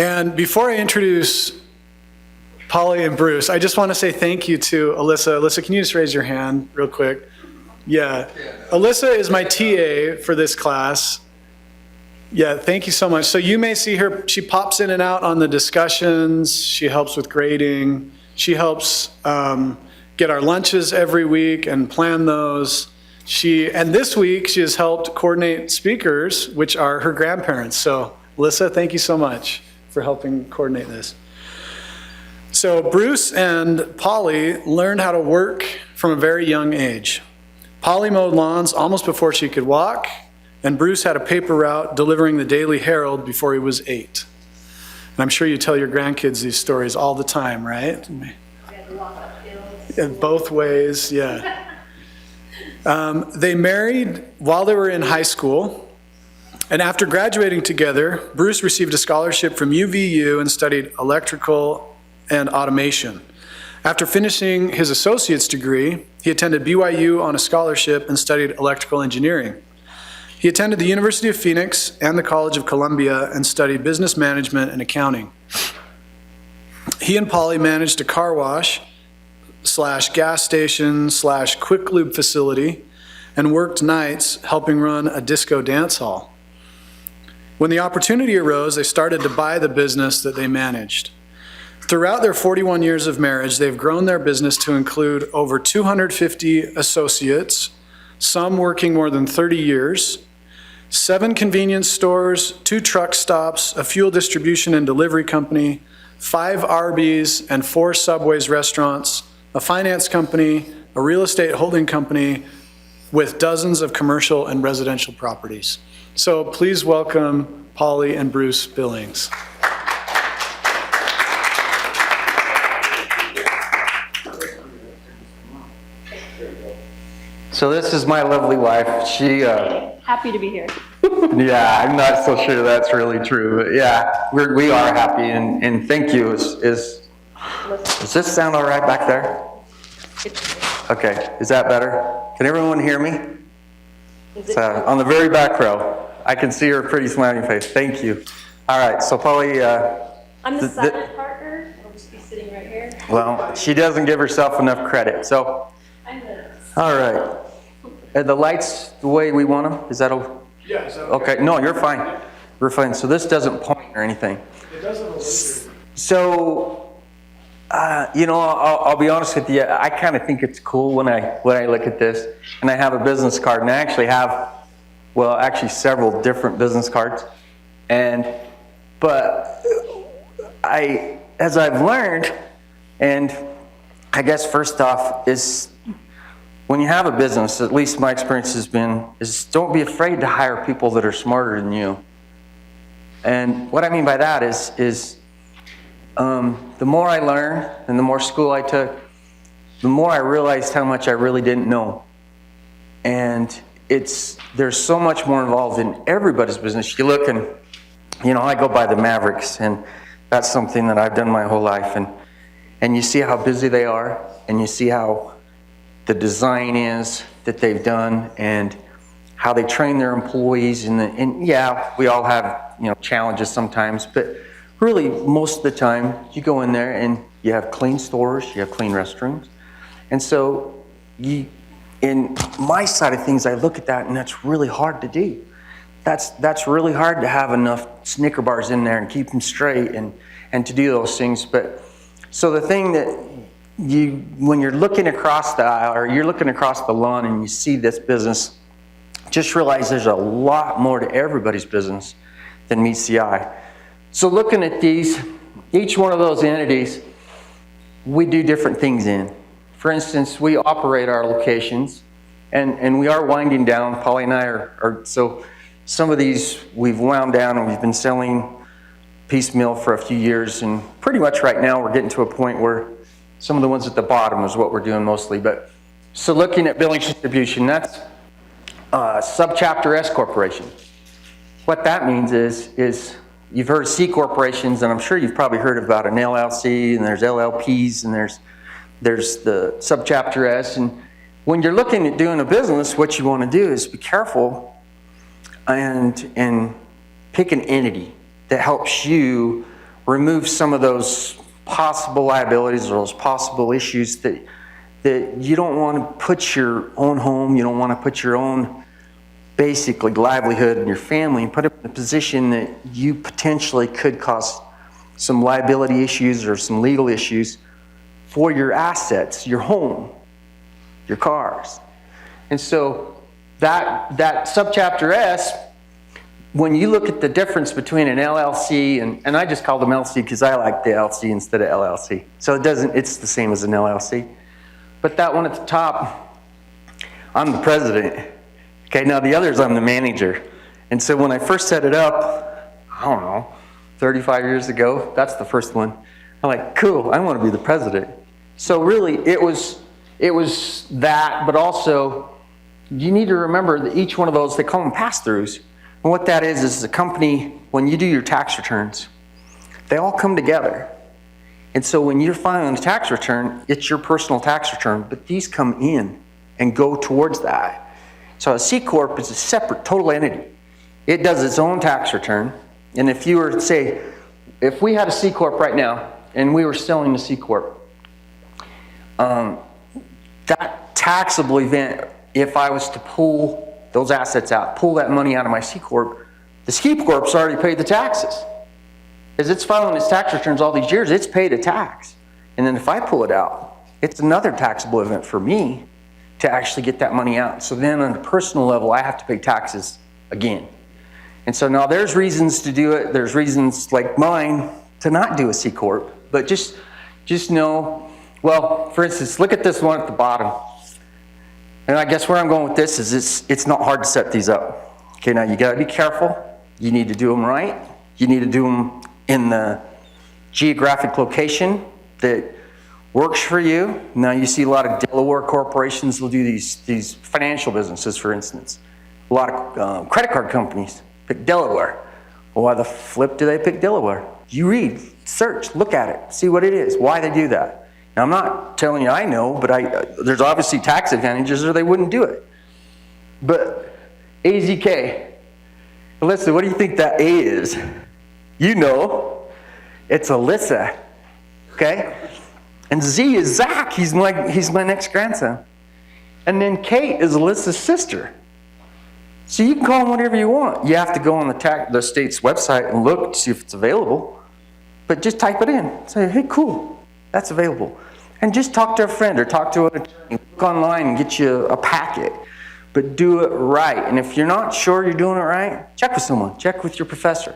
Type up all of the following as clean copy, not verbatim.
And before I introduce Polly and Bruce, I just want to say thank you to Alyssa. Alyssa, can you just raise your hand real quick? Yeah. Alyssa is my TA for this class. Yeah, thank you so much. So you may see her, she pops in and out on the discussions. She helps with grading. She helps get our lunches every week and plan those. And this week she has helped coordinate speakers, which are her grandparents. So Alyssa, thank you so much for helping coordinate this. So Bruce and Polly learned how to work from a very young age. Polly mowed lawns almost before she could walk, and Bruce had a paper route delivering the Daily Herald before he was 8. And I'm sure you tell your grandkids these stories all the time, right? In both ways, yeah. They married while they were in high school, and after graduating together, Bruce received a scholarship from UVU and studied electrical and automation. After finishing his associate's degree, he attended BYU on a scholarship and studied electrical engineering. He attended the University of Phoenix and the College of Columbia and studied business management and accounting. He and Polly managed a car wash / gas station / quick lube facility and worked nights helping run a disco dance hall. When the opportunity arose, they started to buy the business that they managed. Throughout their 41 years of marriage, they've grown their business to include over 250 associates, some working more than 30 years, 7 convenience stores, 2 truck stops, a fuel distribution and delivery company, 5 Arby's and 4 Subway's restaurants, a finance company, a real estate holding company with dozens of commercial and residential properties. So please welcome Polly and Bruce Billings. So this is my lovely wife. She happy to be here. Yeah, I'm not so sure that's really true, but yeah, we are happy, and thank you. Does this sound all right back there? Okay, is that better? Can everyone hear me? On the very back row. I can see her pretty smiling face. Thank you. All right, so Polly. I'm the silent partner. I'll just be sitting right here. Well, she doesn't give herself enough credit, so. All right. Are the lights the way we want them? Is that okay? Yeah, is that okay? Okay, no, you're fine. We're fine. So this doesn't point or anything. It doesn't. So, I'll be honest with you. I kind of think it's cool when I look at this, and I have a business card, and I actually have, several different business cards, but as I've learned, and I guess first off is, when you have a business, at least my experience has been, is don't be afraid to hire people that are smarter than you. And what I mean by that is the more I learned and the more school I took, the more I realized how much I really didn't know. And there's so much more involved in everybody's business. You look and, I go by the Mavericks, and that's something that I've done my whole life. And you see how busy they are, and you see how the design is that they've done, and how they train their employees. And yeah, we all have challenges sometimes, but really most of the time you go in there and you have clean stores, you have clean restrooms, and so in my side of things, I look at that, and that's really hard to do. That's really hard to have enough Snicker bars in there and keep them straight and to do those things. But so the thing that when you're looking across the aisle or you're looking across the lawn and you see this business, just realize there's a lot more to everybody's business than meets the eye. So looking at each one of those entities, we do different things in. For instance, we operate our locations, and we are winding down. Polly and I are so some of these we've wound down, and we've been selling piecemeal for a few years, and pretty much right now we're getting to a point where some of the ones at the bottom is what we're doing mostly. But so looking at Billings distribution, that's subchapter S corporation. What that means is you've heard of C corporations, and I'm sure you've probably heard about an LLC, and there's LLPs, and there's the subchapter S. And when you're looking at doing a business, what you want to do is be careful and pick an entity that helps you remove some of those possible liabilities or those possible issues that you don't want to put your own home, you don't want to put your own basically livelihood and your family and put it in a position that you potentially could cause some liability issues or some legal issues for your assets, your home, your cars. And so that subchapter S, when you look at the difference between an LLC and I just call them LLC because I like the LLC instead of LLC. So it's the same as an LLC. But that one at the top, I'm the president. Okay, now the others, I'm the manager. And so when I first set it up, I don't know, 35 years ago, that's the first one. I'm like, cool, I want to be the president. So really, it was that, but also, you need to remember that each one of those, they call them pass-throughs. And what that is a company, when you do your tax returns, they all come together. And so when you're filing a tax return, it's your personal tax return, but these come in and go towards that. So a C Corp is a separate, total entity. It does its own tax return. And if you were to say, if we had a C Corp right now, and we were selling the C Corp, that taxable event, if I was to pull those assets out, pull that money out of my C Corp, the C Corp's already paid the taxes. As it's filing its tax returns all these years, it's paid a tax. And then if I pull it out, it's another taxable event for me to actually get that money out. So then on a personal level, I have to pay taxes again. And so now there's reasons to do it. There's reasons like mine to not do a C Corp. But just know, well, for instance, look at this one at the bottom. And I guess where I'm going with this is it's not hard to set these up. Okay, now you gotta be careful. You need to do them right. You need to do them in the geographic location that works for you. Now you see a lot of Delaware corporations will do these financial businesses, for instance. A lot of credit card companies pick Delaware. Well, why the flip do they pick Delaware? You read, search, look at it, see what it is, why they do that. Now I'm not telling you I know, but there's obviously tax advantages or they wouldn't do it. But AZK, Alyssa, what do you think that A is? You know, it's Alyssa, okay? And Z is Zach, he's my next grandson. And then Kate is Alyssa's sister. So you can call them whatever you want. You have to go on the state's website and look to see if it's available. But just type it in. Say, hey, cool, that's available. And just talk to a friend or talk to an attorney. Look online and get you a packet. But do it right. And if you're not sure you're doing it right, check with someone. Check with your professor.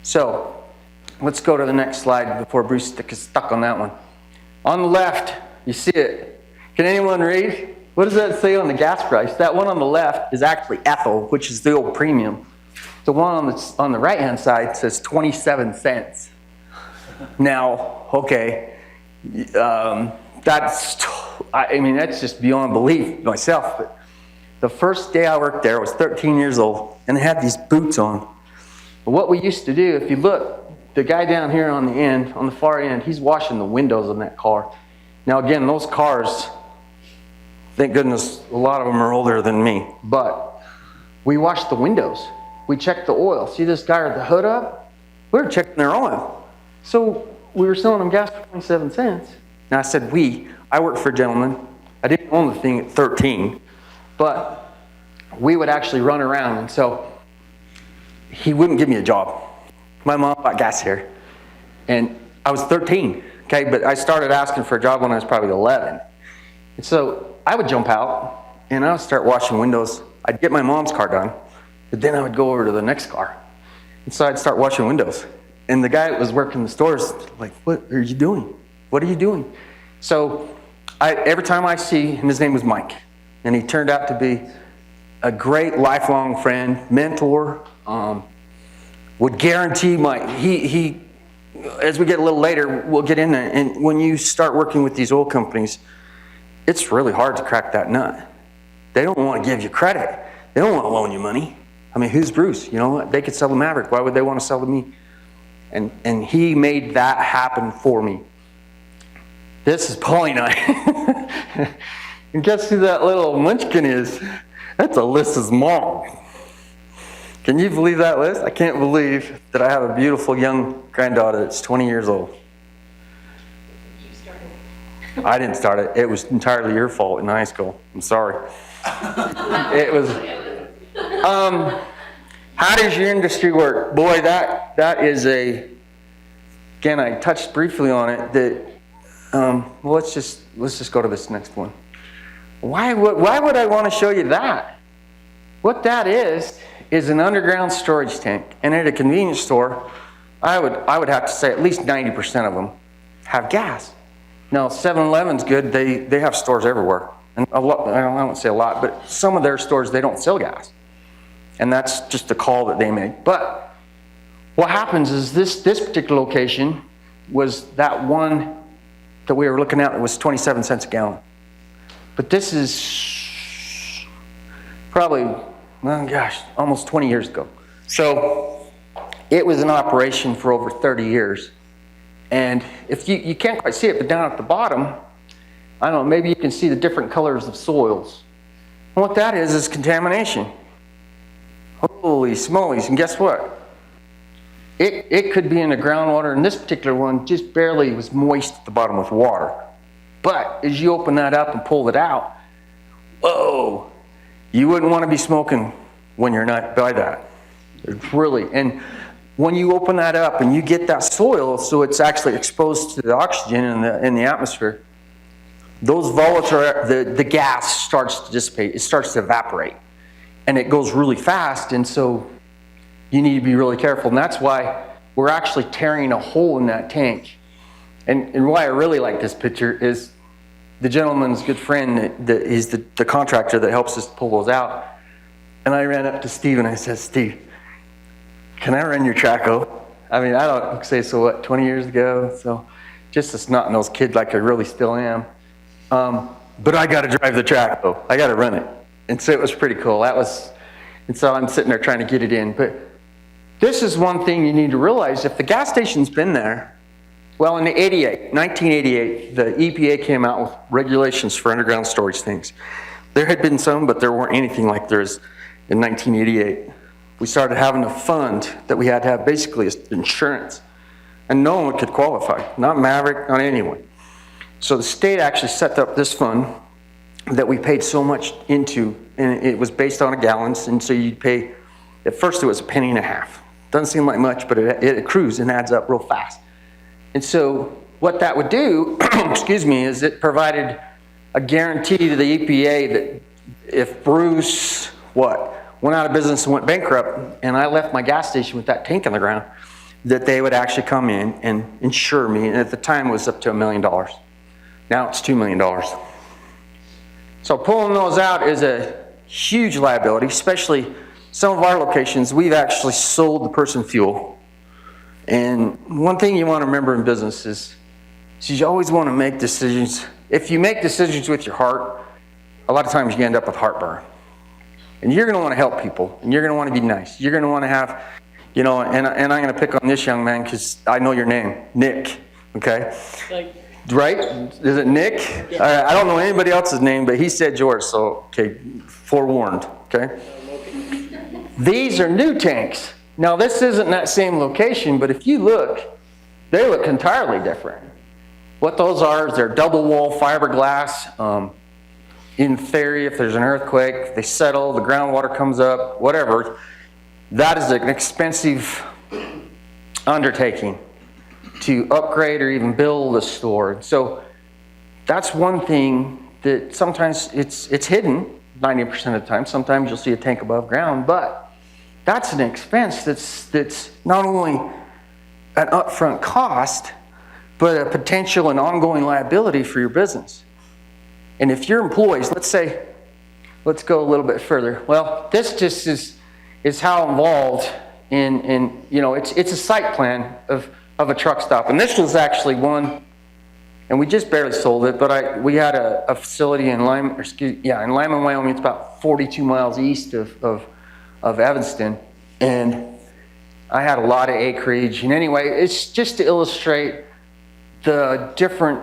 So let's go to the next slide before Bruce gets stuck on that one. On the left, you see it. Can anyone read? What does that say on the gas price? That one on the left is actually ethyl, which is the old premium. The one on the right-hand side says 27 cents. Now, okay, that's just beyond belief myself. But the first day I worked there, I was 13 years old, and I had these boots on. But what we used to do, if you look, the guy down here on the end, on the far end, he's washing the windows on that car. Now again, those cars, thank goodness, a lot of them are older than me, but we washed the windows. We checked the oil. See this guy with the hood up? We were checking their oil. So we were selling them gas for 27 cents. Now I said I worked for a gentleman. I didn't own the thing at 13, but we would actually run around, and so he wouldn't give me a job. My mom bought gas here, and I was 13, okay, but I started asking for a job when I was probably 11. And so I would jump out, and I would start washing windows. I'd get my mom's car done, but then I would go over to the next car. And so I'd start washing windows. And the guy that was working the stores, like, what are you doing? What are you doing? So every time I see, and his name was Mike, and he turned out to be a great lifelong friend, mentor, would guarantee he as we get a little later, we'll get in there, and when you start working with these oil companies, it's really hard to crack that nut. They don't want to give you credit. They don't want to loan you money. I mean, who's Bruce? You know, they could sell the Maverick. Why would they want to sell to me? And he made that happen for me. This is Polly and I. And guess who that little munchkin is? That's Alyssa's mom. Can you believe that, Liz? I can't believe that I have a beautiful young granddaughter that's 20 years old. You started. I didn't start it. It was entirely your fault in high school. I'm sorry. It was. How does your industry work? Boy, that is a. Again, I touched briefly on it. That. Well, let's just go to this next one. Why would I want to show you that? What that is an underground storage tank. And at a convenience store, I would have to say at least 90% of them have gas. Now, 7-Eleven's good. They have stores everywhere. And a lot, I won't say a lot, but some of their stores, they don't sell gas. And that's just a call that they make. But what happens is this particular location was that one that we were looking at. It was 27 cents a gallon. But this is probably, well, gosh, almost 20 years ago. So it was in operation for over 30 years. And if you can't quite see it, but down at the bottom, I don't know, maybe you can see the different colors of soils. And what that is contamination. Holy smolies, and guess what? It could be in the groundwater, and this particular one just barely was moist at the bottom with water. But as you open that up and pull it out, whoa, you wouldn't want to be smoking when you're not by that. It's really, and when you open that up and you get that soil, so it's actually exposed to the oxygen in the atmosphere, those volatile, the gas starts to dissipate, it starts to evaporate. And it goes really fast, and so you need to be really careful. And that's why we're actually tearing a hole in that tank. And why I really like this picture is the gentleman's good friend, that he's the contractor that helps us pull those out. And I ran up to Steve and I said, Steve, can I run your traco? I mean, I don't say so what, 20 years ago? So just a snot-nosed kid like I really still am. But I got to drive the traco. I got to run it. And so it was pretty cool. And so I'm sitting there trying to get it in. But this is one thing you need to realize. If the gas station's been there, well, in 1988, the EPA came out with regulations for underground storage tanks. There had been some, but there weren't anything like there is in 1988. We started having a fund that we had to have basically insurance. And no one could qualify, not Maverick, not anyone. So the state actually set up this fund that we paid so much into, and it was based on gallons, and so you'd pay, at first it was $0.015. Doesn't seem like much, but it accrues and adds up real fast. And so what that would do, excuse me, is it provided a guarantee to the EPA that if Bruce, went out of business and went bankrupt, and I left my gas station with that tank on the ground, that they would actually come in and insure me, and at the time it was up to $1 million. Now it's $2 million. So pulling those out is a huge liability, especially some of our locations. We've actually sold the person fuel. And one thing you want to remember in business is you always want to make decisions. If you make decisions with your heart, a lot of times you end up with heartburn. And you're going to want to help people, and you're going to want to be nice. You're going to want to have, and I'm going to pick on this young man because I know your name, Nick, okay? Right? Is it Nick? I don't know anybody else's name, but he said yours, so, okay, forewarned, okay? These are new tanks. Now, this isn't that same location, but if you look, they look entirely different. What those are is they're double wall fiberglass. In theory, if there's an earthquake, they settle, the groundwater comes up, whatever. That is an expensive undertaking to upgrade or even build a store. So that's one thing that sometimes it's hidden 90% of the time. Sometimes you'll see a tank above ground, but that's an expense that's not only an upfront cost, but a potential and ongoing liability for your business. And if your employees, let's go a little bit further. Well, this just is how involved in it's a site plan of a truck stop. And this was actually one, and we just barely sold it, but we had a facility in Lyman, Wyoming. It's about 42 miles east of Evanston. And I had a lot of acreage. And anyway, it's just to illustrate the different,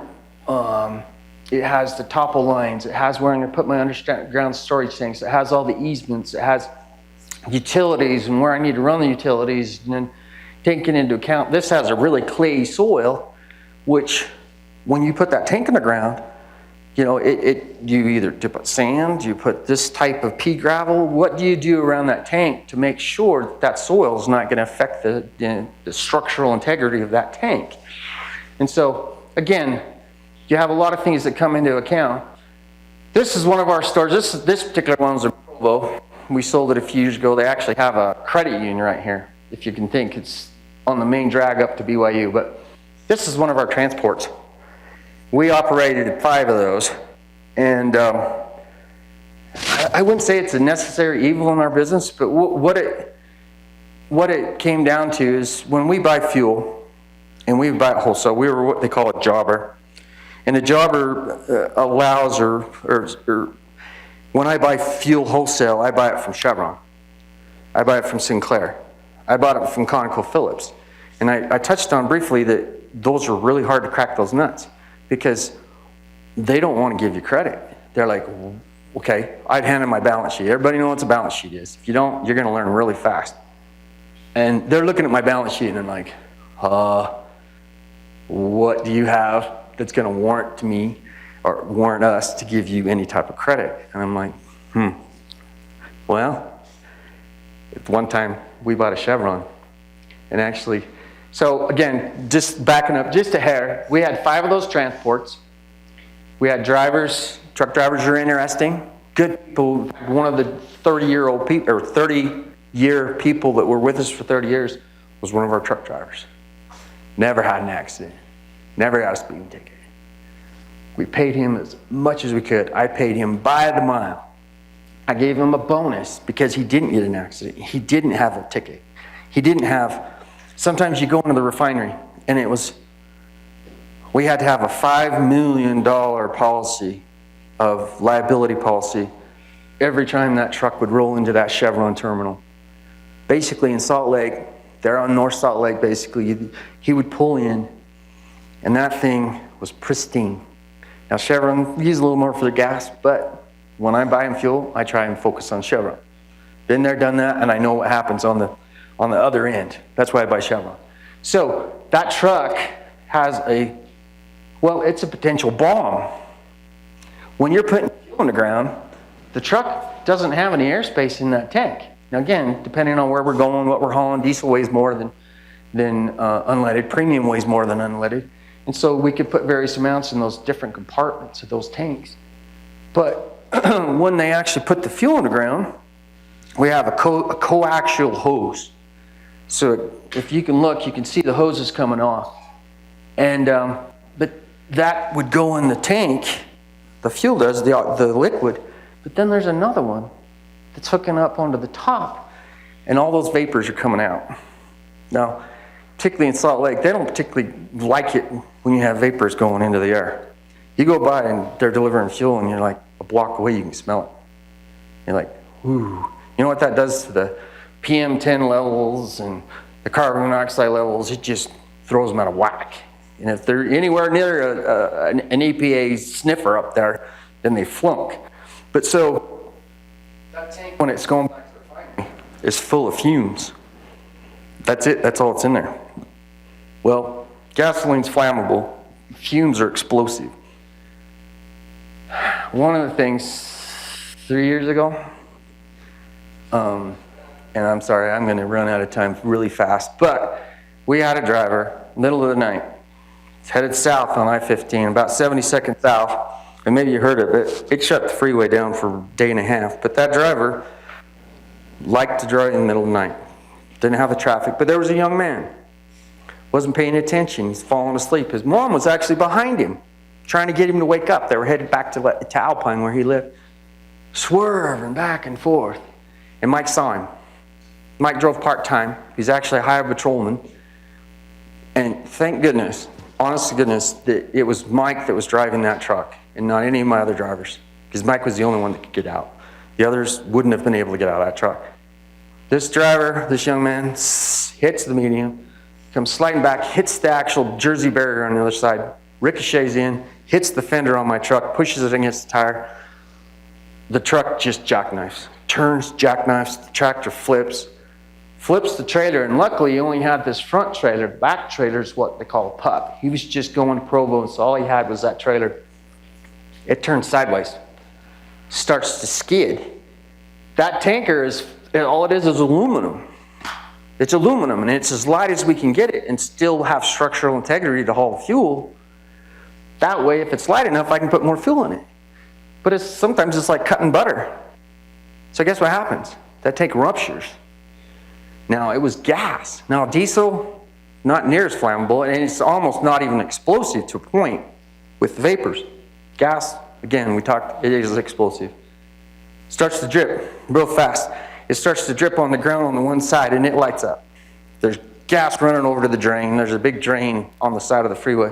it has the topo lines, it has where I'm going to put my underground storage tanks, it has all the easements, it has utilities and where I need to run the utilities, and then taking into account this has a really clayey soil, which when you put that tank in the ground, you know, you either put sand, you put this type of pea gravel. What do you do around that tank to make sure that that soil is not going to affect the structural integrity of that tank? And so, again, you have a lot of things that come into account. This is one of our stores. This particular one's a Provo. We sold it a few years ago. They actually have a credit union right here, if you can think. It's on the main drag up to BYU. But this is one of our transports. We operated 5 of those, and I wouldn't say it's a necessary evil in our business, but what it came down to is when we buy fuel, and we buy it wholesale, we were what they call a jobber, and a jobber allows, or when I buy fuel wholesale, I buy it from Chevron, I buy it from Sinclair, I bought it from ConocoPhillips, and I touched on briefly that those are really hard to crack those nuts. Because they don't want to give you credit. They're like, okay, I'd hand them my balance sheet. Everybody knows what a balance sheet is. If you don't, you're going to learn really fast. And they're looking at my balance sheet and I'm like, what do you have that's going to warrant me or warrant us to give you any type of credit? And I'm like, well, at one time we bought a Chevron, and actually, so again, just backing up just a hair, we had 5 of those transports. We had drivers, truck drivers are interesting, good people. One of the 30-year-old people, or 30-year people that were with us for 30 years was one of our truck drivers. Never had an accident, never got a speeding ticket. We paid him as much as we could. I paid him by the mile. I gave him a bonus because he didn't get an accident. He didn't have a ticket. He didn't have... Sometimes you go into the refinery, and we had to have a $5 million policy of liability policy every time that truck would roll into that Chevron terminal. Basically in Salt Lake, there on North Salt Lake, basically, he would pull in, and that thing was pristine. Now Chevron uses a little more for the gas, but when I buy him fuel, I try and focus on Chevron. Been there, done that, and I know what happens on the other end. That's why I buy Chevron. So that truck has it's a potential bomb. When you're putting fuel in the ground, the truck doesn't have any airspace in that tank. Now again, depending on where we're going, what we're hauling, diesel weighs more than unleaded, premium weighs more than unleaded. And so we could put various amounts in those different compartments of those tanks. But when they actually put the fuel in the ground, we have a coaxial hose. So if you can look, you can see the hoses coming off. And but that would go in the tank, the fuel does, the liquid. But then there's another one that's hooking up onto the top, and all those vapors are coming out. Now, particularly in Salt Lake, they don't particularly like it when you have vapors going into the air. You go by and they're delivering fuel, and you're like a block away, you can smell it. You're like, ooh. You know what that does to the PM10 levels and the carbon monoxide levels? It just throws them out of whack. And if they're anywhere near an EPA sniffer up there, then they flunk. But so, that tank, when it's going back to the refinery, is full of fumes. That's it, that's all that's in there. Well, gasoline's flammable, fumes are explosive. One of the things, 3 years ago, and I'm sorry, I'm going to run out of time really fast, but we had a driver, middle of the night, he's headed south on I-15, about 72nd south, and maybe you heard of it, it shut the freeway down for a day and a half, but that driver liked to drive in the middle of the night. Didn't have the traffic, but there was a young man, wasn't paying attention, he's falling asleep. His mom was actually behind him, trying to get him to wake up. They were headed back to Alpine where he lived, swerving back and forth. And Mike saw him. Mike drove part-time. He's actually a hired patrolman. And thank goodness, honest to goodness, that it was Mike that was driving that truck and not any of my other drivers. Because Mike was the only one that could get out. The others wouldn't have been able to get out of that truck. This driver, this young man, hits the median, comes sliding back, hits the actual Jersey barrier on the other side, ricochets in, hits the fender on my truck, pushes it against the tire. the truck just jackknifes. Turns, jackknifes, the tractor flips the trailer, and luckily he only had this front trailer. Back trailer is what they call a pup. He was just going to Provo, and so all he had was that trailer. It turns sideways, starts to skid. That tanker all it is aluminum. It's aluminum, and it's as light as we can get it and still have structural integrity to haul fuel. That way, if it's light enough, I can put more fuel in it. But sometimes it's like cutting butter. So guess what happens? That tank ruptures. Now, it was gas. Now, diesel, not near as flammable, and it's almost not even explosive to a point with vapors. Gas, again, it is explosive. Starts to drip real fast. It starts to drip on the ground on the one side, and it lights up. There's gas running over to the drain. There's a big drain on the side of the freeway.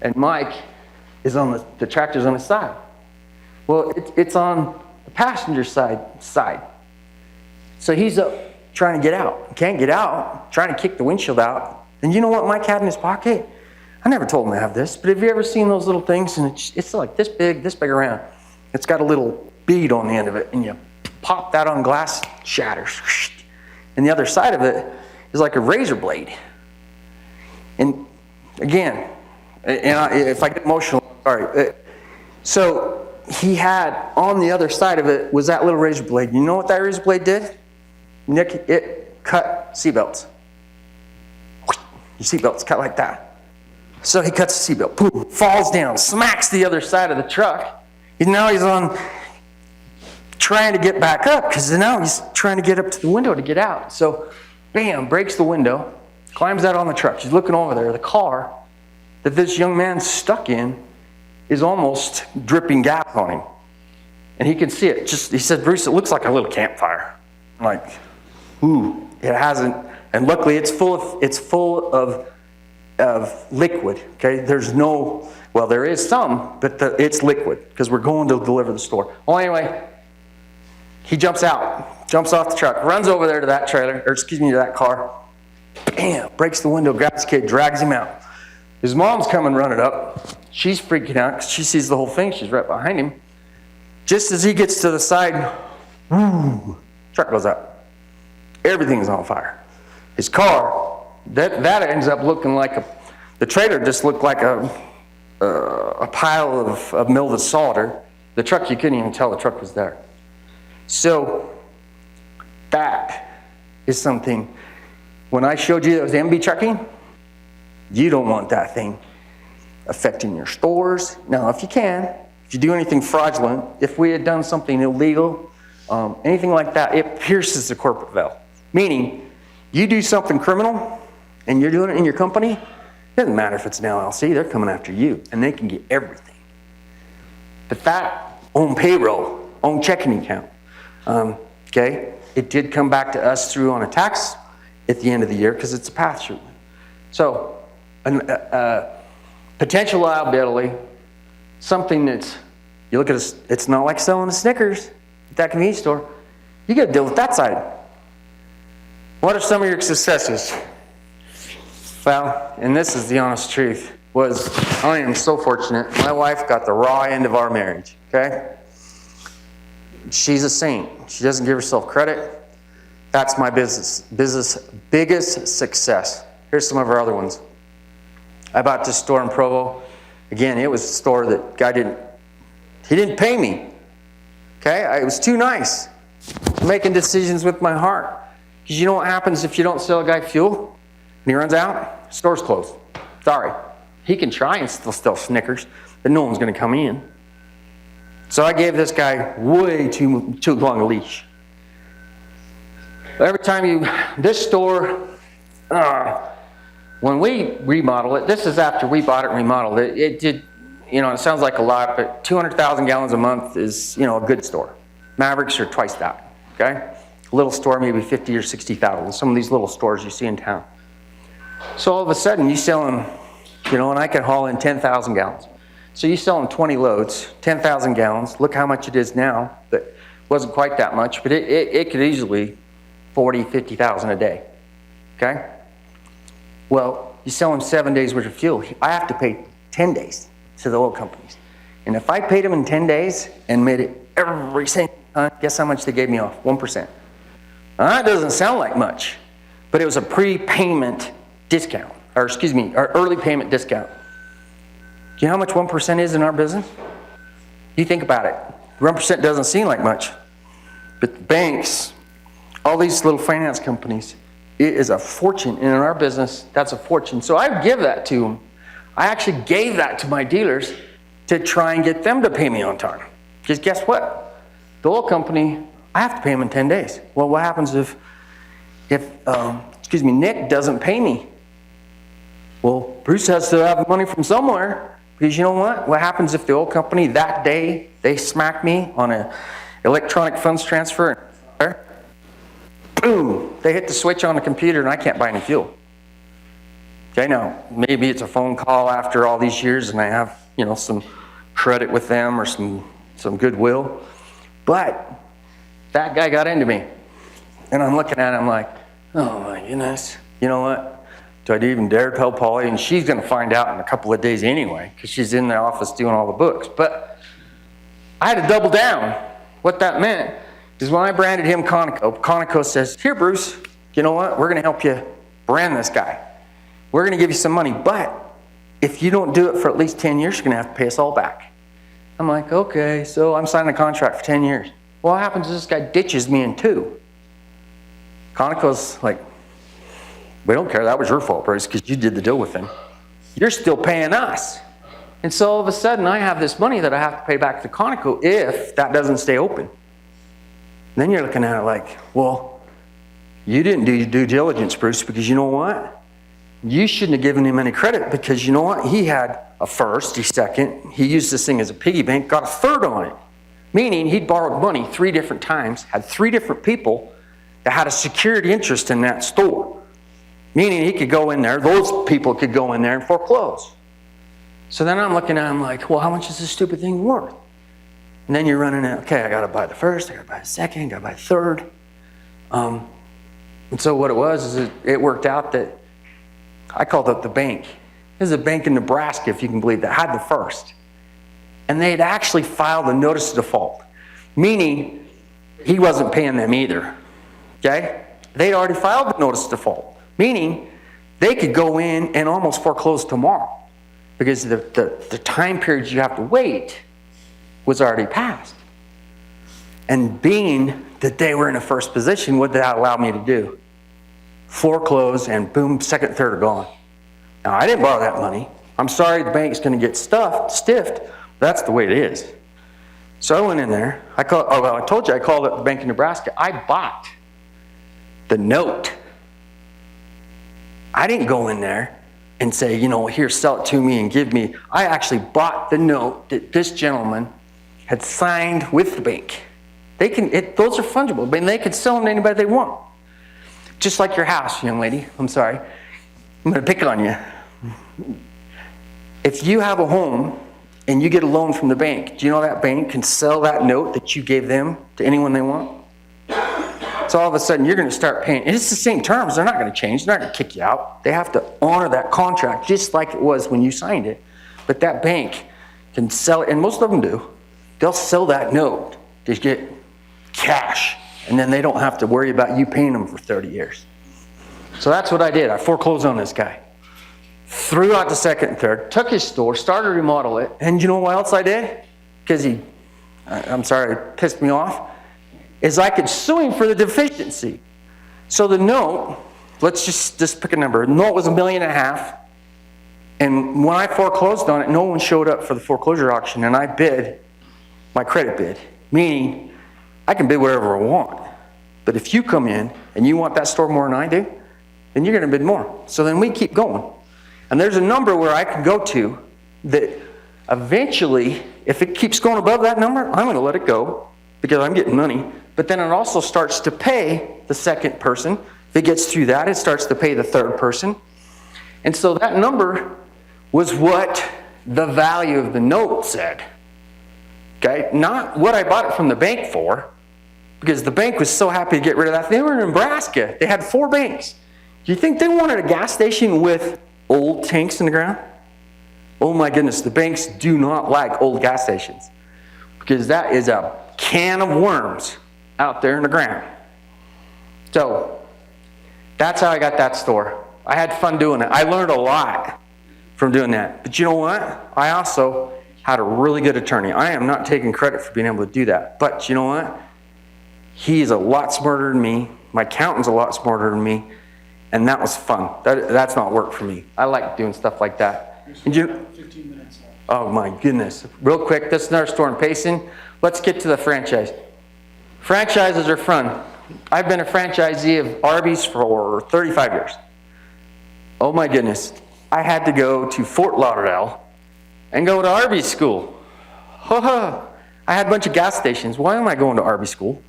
And Mike is on the tractor's on his side. Well, it's on the passenger side. So he's up trying to get out. He can't get out, trying to kick the windshield out. And you know what Mike had in his pocket? I never told him to have this, but have you ever seen those little things? And it's like this big around. It's got a little bead on the end of it, and you pop that on glass, shatters. And the other side of it is like a razor blade. And again, if I get emotional, sorry. So he had on the other side of it was that little razor blade. You know what that razor blade did? Nick, it cut seatbelts. Your seatbelt's cut like that. So he cuts the seatbelt, boom, falls down, smacks the other side of the truck. And now he's on trying to get back up because now he's trying to get up to the window to get out. So, bam, breaks the window, climbs out on the truck. He's looking over there. The car that this young man's stuck in is almost dripping gas on him. And he can see it. He said, Bruce, it looks like a little campfire. I'm like, ooh, it hasn't. And luckily it's full of liquid, okay? There is some, but it's liquid because we're going to deliver the store. Well, anyway, he jumps off the truck, runs over there to that to that car, bam, breaks the window, grabs the kid, drags him out. His mom's coming running up. She's freaking out because she sees the whole thing. She's right behind him. Just as he gets to the side, whoo, truck goes up. Everything's on fire. His car, that ends up looking like the trailer just looked like a pile of melted solder. The truck, you couldn't even tell the truck was there. So that is something. When I showed you that was MB trucking, you don't want that thing affecting your stores. Now, if you do anything fraudulent, if we had done something illegal, anything like that, it pierces the corporate veil. Meaning, you do something criminal and you're doing it in your company, it doesn't matter if it's an LLC, they're coming after you and they can get everything. But that own payroll, own checking account, okay, it did come back to us through on a tax at the end of the year because it's a pass-through. So, potential liability, something that's, you look at it's not like selling a Snickers at that convenience store. You got to deal with that side. What are some of your successes? Well, and this is the honest truth, I am so fortunate. My wife got the raw end of our marriage, okay? She's a saint. She doesn't give herself credit. That's my business biggest success. Here's some of our other ones. I bought this store in Provo. Again, it was a store that guy didn't pay me. Okay, it was too nice. Making decisions with my heart. Because you know what happens if you don't sell a guy fuel? And he runs out, store's closed. Sorry. He can try and still sell Snickers, but no one's going to come in. So I gave this guy way too long a leash. Every time this store, when we remodel it, this is after we bought it and remodeled it, it did, it sounds like a lot, but 200,000 gallons a month is, a good store. Mavericks are twice that, okay? A little store, maybe 50 or 60,000. Some of these little stores you see in town. So all of a sudden, you sell them, and I can haul in 10,000 gallons. So you sell them 20 loads, 10,000 gallons. Look how much it is now. That wasn't quite that much, but it could easily 40, 50,000 a day, okay? Well, you sell them 7 days worth of fuel. I have to pay 10 days to the oil companies. And if I paid them in 10 days and made it every single time. Guess how much they gave me off? 1%. Now, that doesn't sound like much, but it was a prepayment discount, or early payment discount. Do you know how much 1% is in our business? You think about it. 1% doesn't seem like much, but the banks, all these little finance companies, it is a fortune. And in our business, that's a fortune. So I give that to them. I actually gave that to my dealers to try and get them to pay me on time. Because guess what? The oil company, I have to pay them in 10 days. Well, what happens if Nick doesn't pay me? Well, Bruce has to have money from somewhere. Because you know what? What happens if the oil company that day, they smack me on an electronic funds transfer? Boom! They hit the switch on the computer and I can't buy any fuel. Okay, now, maybe it's a phone call after all these years and I have, some credit with them or some goodwill. But that guy got into me. And I'm looking at him like, oh my goodness. You know what? Do I even dare tell Polly? And she's going to find out in a couple of days anyway, because she's in the office doing all the books. But I had to double down. What that meant is when I branded him Conoco says, here, Bruce, you know what? We're going to help you brand this guy. We're going to give you some money. But if you don't do it for at least 10 years, you're going to have to pay us all back. I'm like, okay, so I'm signing a contract for 10 years. Well, what happens if this guy ditches me in 2? Conoco's like, we don't care. That was your fault, Bruce, because you did the deal with him. You're still paying us. And so all of a sudden, I have this money that I have to pay back to Conoco if that doesn't stay open. And then you're looking at it like, well, you didn't do your due diligence, Bruce, because you know what? You shouldn't have given him any credit because you know what? He had a first, a second. He used this thing as a piggy bank, got a third on it. Meaning he'd borrowed money 3 different times, had 3 different people that had a security interest in that store. Meaning he could go in there, those people could go in there and foreclose. So then I'm looking at him like, well, how much is this stupid thing worth? And then you're running out, okay, I got to buy the first, I got to buy the second, I got to buy the third. And so what it was is it worked out that I called up the bank. There's a bank in Nebraska, if you can believe that, had the first. And they'd actually filed a notice of default, meaning he wasn't paying them either. Okay? They'd already filed the notice of default, meaning they could go in and almost foreclose tomorrow because the time period you have to wait was already passed. And being that they were in a first position, what did that allow me to do? Foreclose and boom, second, third are gone. Now, I didn't borrow that money. I'm sorry the bank's going to get stiffed. That's the way it is. So I went in there. I told you I called up the Bank of Nebraska. I bought the note. I didn't go in there and say, here, sell it to me and give me. I actually bought the note that this gentleman had signed with the bank. Those are fungible. I mean, they could sell them to anybody they want. Just like your house, young lady. I'm sorry. I'm going to pick on you. If you have a home and you get a loan from the bank, do you know that bank can sell that note that you gave them to anyone they want? So all of a sudden, you're going to start paying. And it's the same terms. They're not going to change. They're not going to kick you out. They have to honor that contract just like it was when you signed it. But that bank can sell it, and most of them do. They'll sell that note to get cash, and then they don't have to worry about you paying them for 30 years. So that's what I did. I foreclosed on this guy. Threw out the second and third, took his store, started to remodel it, and you know what else I did? Because it pissed me off, is I could sue him for the deficiency. So the note, let's just pick a number. The note was $1.5 million. And when I foreclosed on it, no one showed up for the foreclosure auction, and I bid my credit bid, meaning I can bid whatever I want. But if you come in and you want that store more than I do, then you're going to bid more. So then we keep going. And there's a number where I can go to that eventually, if it keeps going above that number, I'm going to let it go because I'm getting money. But then it also starts to pay the second person. If it gets through that, it starts to pay the third person. And so that number was what the value of the note said. Okay? Not what I bought it from the bank for, because the bank was so happy to get rid of that. They were in Nebraska. They had 4 banks. Do you think they wanted a gas station with old tanks in the ground? Oh my goodness, the banks do not like old gas stations because that is a can of worms out there in the ground. So that's how I got that store. I had fun doing it. I learned a lot from doing that. But you know what? I also had a really good attorney. I am not taking credit for being able to do that. But you know what? He is a lot smarter than me. My accountant's a lot smarter than me. And that was fun. That's not work for me. I like doing stuff like that. And 15 minutes left. Oh my goodness. Real quick, this is our store in Payson. Let's get to the franchise. Franchises are fun. I've been a franchisee of Arby's for 35 years. Oh my goodness. I had to go to Fort Lauderdale and go to Arby's school. I had a bunch of gas stations. Why am I going to Arby's school?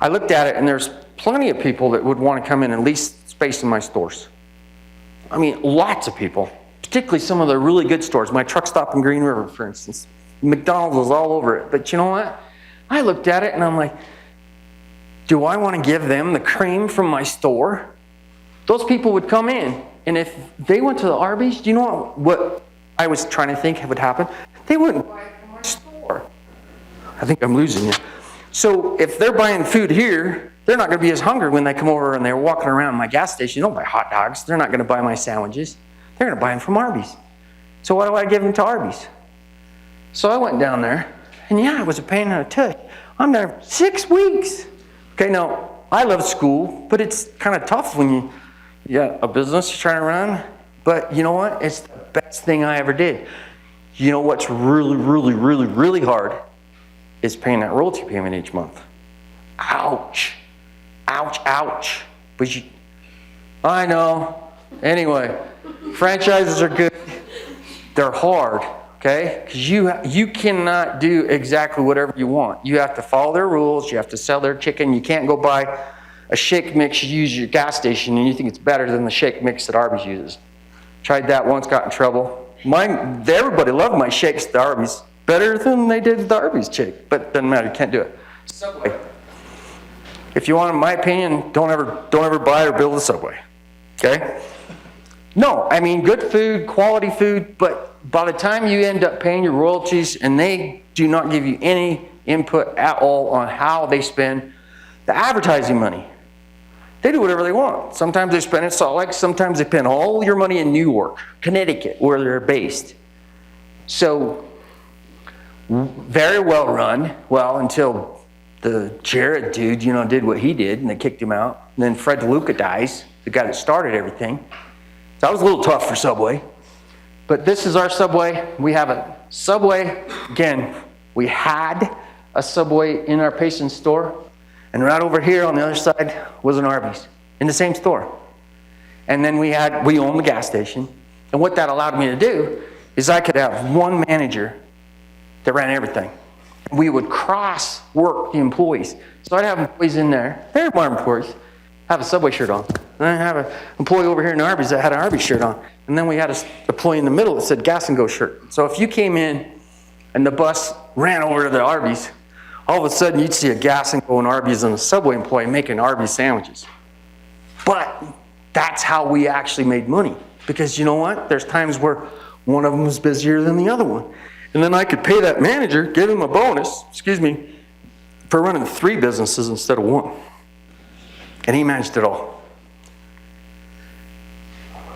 I looked at it and there's plenty of people that would want to come in and lease space in my stores. I mean, lots of people, particularly some of the really good stores. My truck stop in Green River, for instance. McDonald's was all over it. But you know what? I looked at it and I'm like, do I want to give them the cream from my store? Those people would come in, and if they went to the Arby's, do you know what I was trying to think would happen? They wouldn't buy it from my store. I think I'm losing you. So if they're buying food here, they're not going to be as hungry when they come over and they're walking around my gas station. They don't buy hot dogs. They're not going to buy my sandwiches. They're going to buy them from Arby's. So why do I give them to Arby's? So I went down there, and yeah, it was a pain in the tush. I'm there 6 weeks. Okay, now, I love school, but it's kind of tough when you got a business you're trying to run. But you know what? It's the best thing I ever did. You know what's really, really, really, really hard is paying that royalty payment each month. Ouch. Ouch, ouch. But I know. Anyway, franchises are good. They're hard, okay? Because you cannot do exactly whatever you want. You have to follow their rules. You have to sell their chicken. You can't go buy a shake mix you use at your gas station and you think it's better than the shake mix that Arby's uses. Tried that once, got in trouble. Everybody loved my shakes at Arby's. Better than they did the Arby's shake. But it doesn't matter, you can't do it. Subway. If you want my opinion, don't ever buy or build a Subway. Okay? No, I mean good food, quality food, but by the time you end up paying your royalties and they do not give you any input at all on how they spend the advertising money. They do whatever they want. Sometimes they spend it in Salt Lake, sometimes they spend all your money in New York, Connecticut, where they're based. So, very well run, well, until the Jared dude, did what he did and they kicked him out. And then Fred DeLuca dies, the guy that started everything. So that was a little tough for Subway. But this is our Subway. We have a Subway. Again, we had a Subway in our Payson store. And right over here on the other side was an Arby's in the same store. And then we owned the gas station. And what that allowed me to do is I could have one manager that ran everything. We would cross-work the employees. So I'd have employees in there. They're my employees. Have a Subway shirt on. And I have an employee over here in Arby's that had an Arby's shirt on. And then we had an employee in the middle that said Gas and Go shirt. So if you came in and the bus ran over to the Arby's, all of a sudden you'd see a Gas and Go and Arby's and a Subway employee making Arby's sandwiches. But that's how we actually made money. Because you know what? There's times where one of them was busier than the other one. And then I could pay that manager, give him a bonus, for running 3 businesses instead of 1. And he managed it all.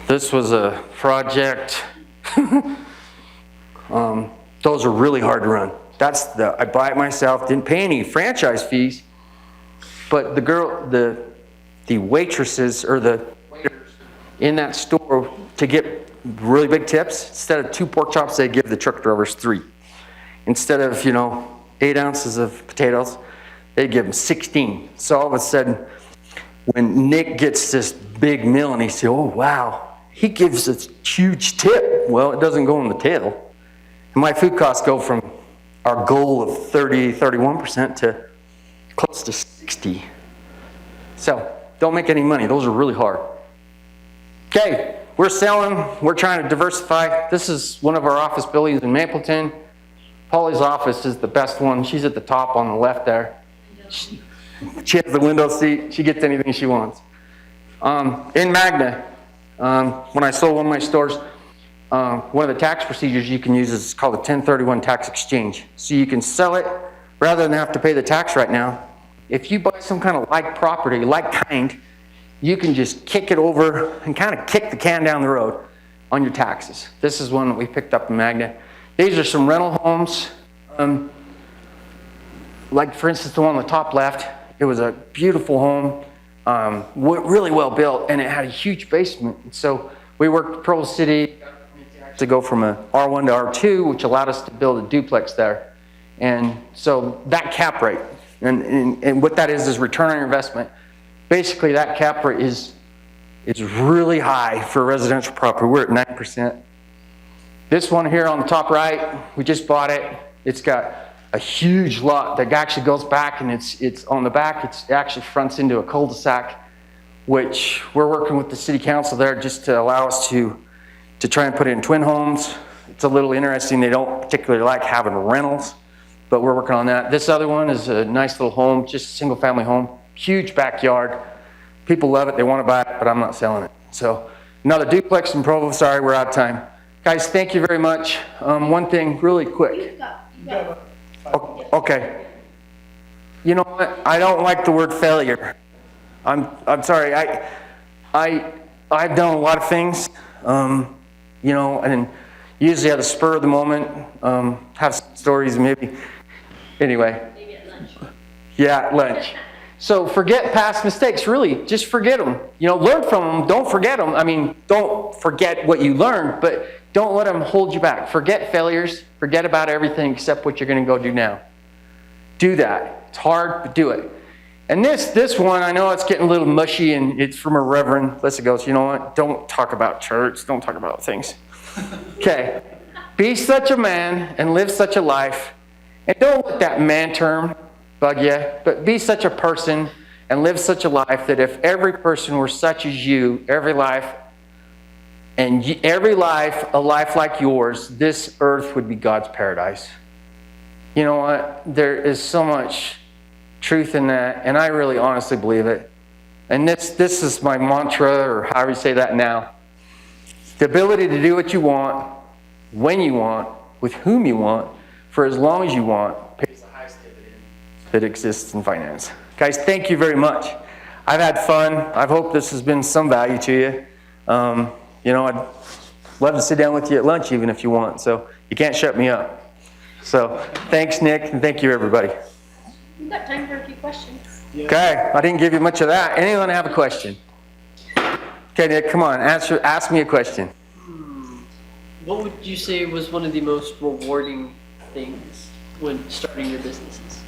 This was a project. Those are really hard to run. I buy it myself, didn't pay any franchise fees, but the waitresses or the waiters in that store, to get really big tips, instead of 2 pork chops, they give the truck drivers 3. Instead of, 8 ounces of potatoes, they give them 16. So all of a sudden, when Nick gets this big meal and he says, oh wow, he gives this huge tip. Well, it doesn't go in the till. And my food costs go from our goal of 31% to close to 60. So don't make any money. Those are really hard. Okay, we're selling. We're trying to diversify. This is one of our office buildings in Mapleton. Polly's office is the best one. She's at the top on the left there. She has the window seat. She gets anything she wants. In Magna, when I sold one of my stores, one of the tax procedures you can use is called a 1031 tax exchange. So you can sell it rather than have to pay the tax right now, if you buy some kind of like property, like kind, you can just kick it over and kind of kick the can down the road on your taxes. This is one that we picked up in Magna. These are some rental homes. Like for instance, the one on the top left, it was a beautiful home, really well built, and it had a huge basement. And so we worked with Pearl City to go from a R1 to R2, which allowed us to build a duplex there. And so that cap rate, and what that is return on your investment. Basically, that cap rate is really high for a residential property. We're at 9%. This one here on the top right, we just bought it. It's got a huge lot that actually goes back, and it's on the back. It actually fronts into a cul-de-sac, which we're working with the city council there just to allow us to try and put it in twin homes. It's a little interesting. They don't particularly like having rentals, but we're working on that. This other one is a nice little home, just a single family home, huge backyard. People love it. They want to buy it, but I'm not selling it. So another duplex in Provo. Sorry, we're out of time. Guys, thank you very much. One thing really quick. You got Okay. You know what? I don't like the word failure. I'm sorry. I've done a lot of things, you know, and usually at the spur of the moment, have some stories maybe. Anyway. maybe at lunch. Yeah, at lunch. So forget past mistakes, really. Just forget them. You know, learn from them. Don't forget them. I mean, don't forget what you learned, but don't let them hold you back. Forget failures. Forget about everything except what you're going to go do now. Do that. It's hard, but do it. And this one, I know it's getting a little mushy, and it's from a reverend. Listen, goes, you know what? Don't talk about church. Don't talk about things. Okay. Be such a man and live such a life. And don't let that man term bug you, but be such a person and live such a life that if every person were such as you, every life a life like yours, this earth would be God's paradise. You know what? There is so much truth in that, and I really honestly believe it. And this is my mantra, or however you say that now. The ability to do what you want, when you want, with whom you want, for as long as you want, pays the highest dividend that exists in finance. Guys, thank you very much. I've had fun. I hope this has been some value to you. You know, I'd love to sit down with you at lunch even if you want, so you can't shut me up. So thanks, Nick, and thank you, everybody. We've got time for a few questions. Okay, I didn't give you much of that. Anyone have a question? Okay, Nick, come on, ask me a question. What would you say was one of the most rewarding things when starting your businesses?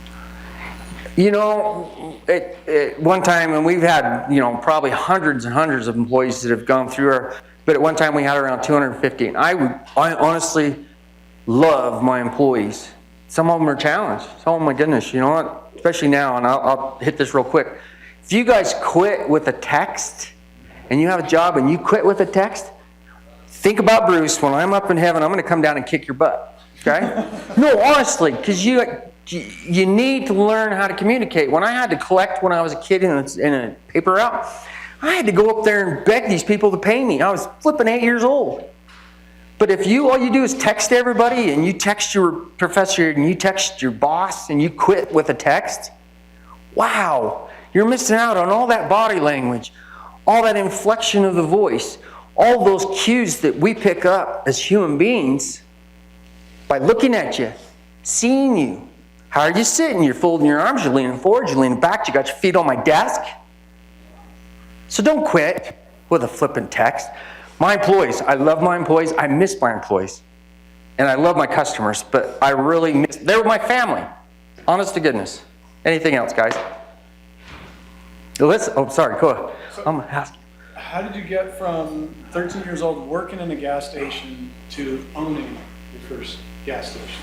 You know, at one time, and we've had, you know, probably hundreds and hundreds of employees that have gone through but at one time we had around 250. And I honestly love my employees. Some of them are challenged. Oh my goodness, you know what? Especially now, and I'll hit this real quick. If you guys quit with a text, and you have a job and you quit with a text, think about Bruce. When I'm up in heaven, I'm going to come down and kick your butt. Okay? No, honestly, because you need to learn how to communicate. When I had to collect when I was a kid in a paper route, I had to go up there and beg these people to pay me. I was flipping 8 years old. But if all you do is text everybody, and you text your professor, and you text your boss, and you quit with a text, wow, you're missing out on all that body language, all that inflection of the voice, all those cues that we pick up as human beings by looking at you, seeing you. How are you sitting? You're folding your arms, you're leaning forward, you're leaning back, you got your feet on my desk. So don't quit with a flippant text. My employees, I love my employees, I miss my employees. And I love my customers, but I really miss, they're my family. Honest to goodness. Anything else, guys? Listen, oh, sorry, go ahead. I'm asking. How did you get from 13 years old working in a gas station to owning your first gas station?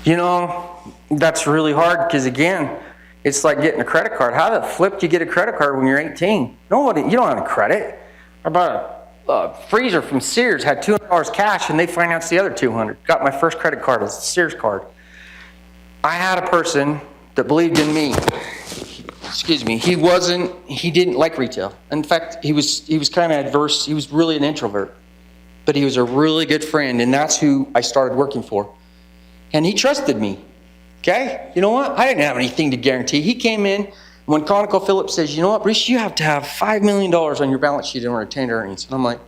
You know, that's really hard because, again, it's like getting a credit card. How the flip do you get a credit card when you're 18? Nobody, you don't have a credit. I bought a freezer from Sears, had $200 cash, and they financed the other $200. Got my first credit card as a Sears card. I had a person that believed in me. Excuse me. He didn't like retail. In fact, he was kind of adverse. He was really an introvert. But he was a really good friend, and that's who I started working for. And he trusted me. Okay? You know what? I didn't have anything to guarantee. He came in, when ConocoPhillips says, you know what, Bruce, you have to have $5 million on your balance sheet in retained earnings. And I'm like,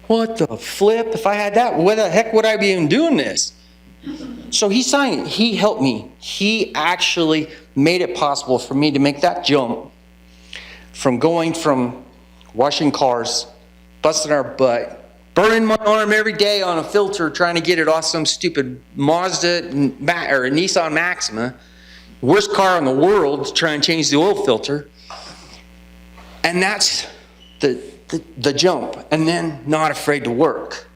what the flip? If I had that, what the heck would I be even doing this? So he signed it. He helped me. He actually made it possible for me to make that jump from going from washing cars, busting our butt, burning my arm every day on a filter trying to get it off some stupid Mazda or a Nissan Maxima, worst car in the world, to try and change the oil filter. And that's the jump. And then not afraid to work.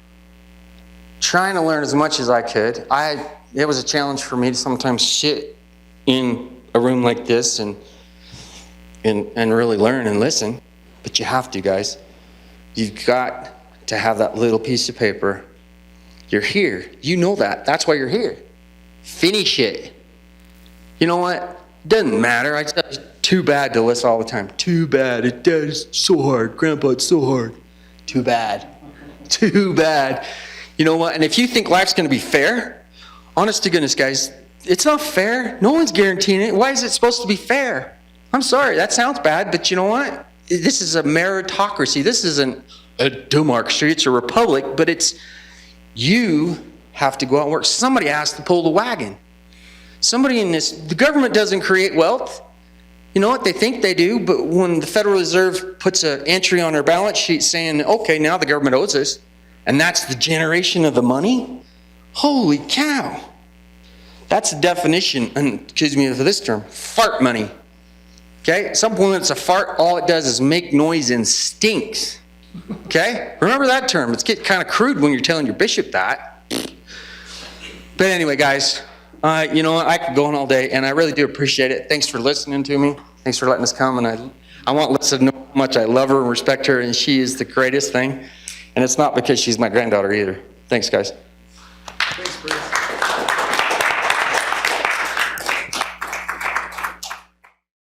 Trying to learn as much as I could. It was a challenge for me to sometimes sit in a room like this and really learn and listen. But you have to, guys. You've got to have that little piece of paper. You're here. You know that. That's why you're here. Finish it. You know what? Doesn't matter. I said too bad to listen all the time. Too bad. It's so hard. Grandpa, it's so hard. Too bad. Too bad. You know what? And if you think life's going to be fair, honest to goodness, guys, it's not fair. No one's guaranteeing it. Why is it supposed to be fair? I'm sorry. That sounds bad, but you know what? This is a meritocracy. This isn't a democracy. It's a republic, but it's you have to go out and work. Somebody has to pull the wagon. Somebody in this, the government doesn't create wealth. You know what? They think they do, but when the Federal Reserve puts an entry on their balance sheet saying, okay, now the government owes us, and that's the generation of the money, holy cow. That's the definition, and excuse me for this term, fart money. Okay? At some point it's a fart, all it does is make noise and stinks. Okay? Remember that term. It's getting kind of crude when you're telling your bishop that. But anyway, guys, you know what? I could go on all day, and I really do appreciate it. Thanks for listening to me. Thanks for letting us come, and I want Lisa to know how much I love her and respect her, and she is the greatest thing. And it's not because she's my granddaughter either. Thanks, guys. Thanks, Bruce.